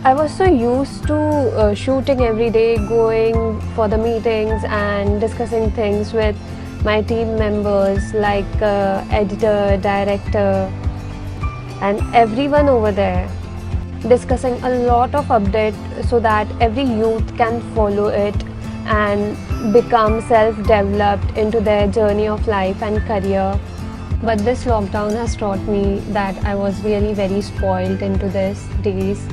I was so used to shooting every day, going for the meetings and discussing things with my team members like editor, director, and everyone over there, discussing a lot of updates so that every youth can follow it and become self-developed into their journey of life and career. But this lockdown has taught me that I was really very spoiled into these days.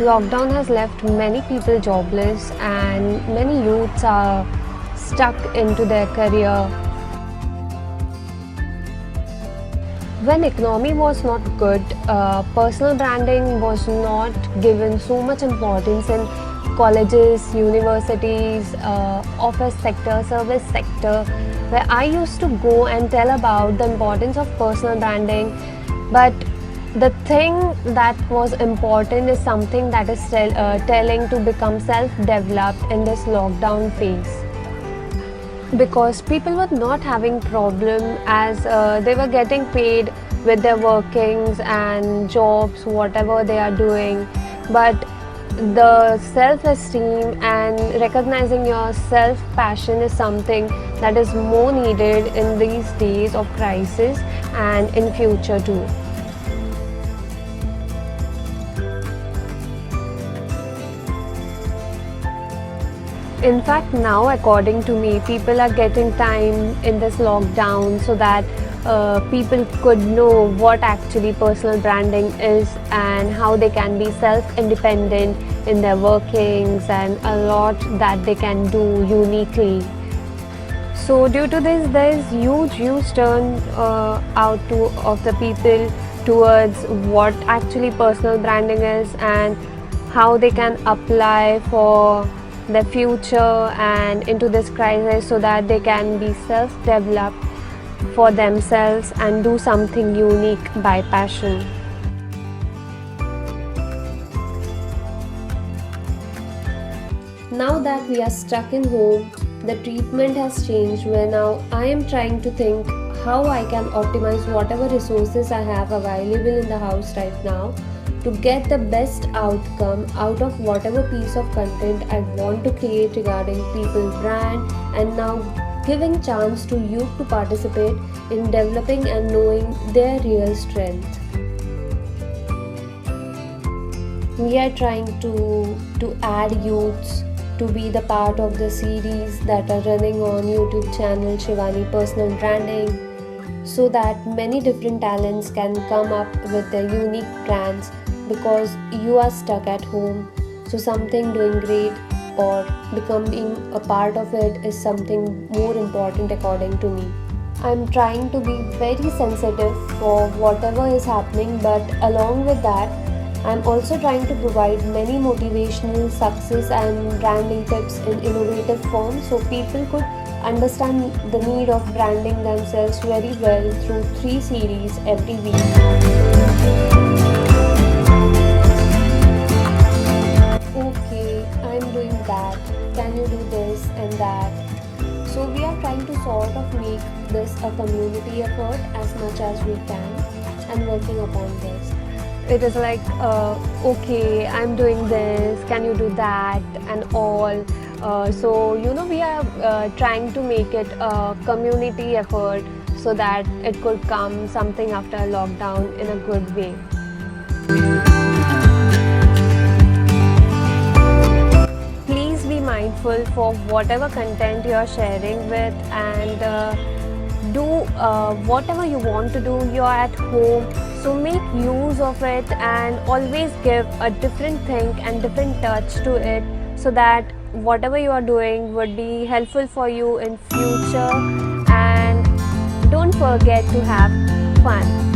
Lockdown has left many people jobless and many youths are stuck into their career. When economy was not good, personal branding was not given so much importance in colleges, universities, office sector, service sector, where I used to go and tell about the importance of personal branding. But the thing that was important is something that is telling to become self-developed in this lockdown phase, because people were not having problem as they were getting paid with their workings and jobs, whatever they are doing. But the self-esteem and recognizing your self-passion is something that is more needed in these days of crisis and in future too. In fact, now according to me, people are getting time in this lockdown so that people could know what actually personal branding is and how they can be self-independent in their workings and a lot that they can do uniquely. So due to this, there is huge turn of the people towards what actually personal branding is and how they can apply for the future and into this crisis so that they can be self-developed for themselves and do something unique by passion. Now that we are stuck in home, the treatment has changed, where now I am trying to think how I can optimize whatever resources I have available in the house right now to get the best outcome out of whatever piece of content I want to create regarding people's brand, and now giving chance to youth to participate in developing and knowing their real strength. We are trying to add youths to be the part of the series that are running on YouTube channel Shivani Personal Branding, so that many different talents can come up with their unique brands, because you are stuck at home. So something doing great or becoming a part of it is something more important according to me. I'm trying to be very sensitive for whatever is happening, but along with that, I'm also trying to provide many motivational success and branding tips in innovative form so people could understand the need of branding themselves very well through 3 series every week. That, can you do this and that? So we are trying to sort of make this a community effort as much as we can and working upon this. It is like, okay, I'm doing this, can you do that and all. So we are trying to make it a community effort so that it could come something after lockdown in a good way. Mindful for whatever content you are sharing with, and do whatever you want to do. You are at home, so make use of it and always give a different thing and different touch to it so that whatever you are doing would be helpful for you in future. And don't forget to have fun.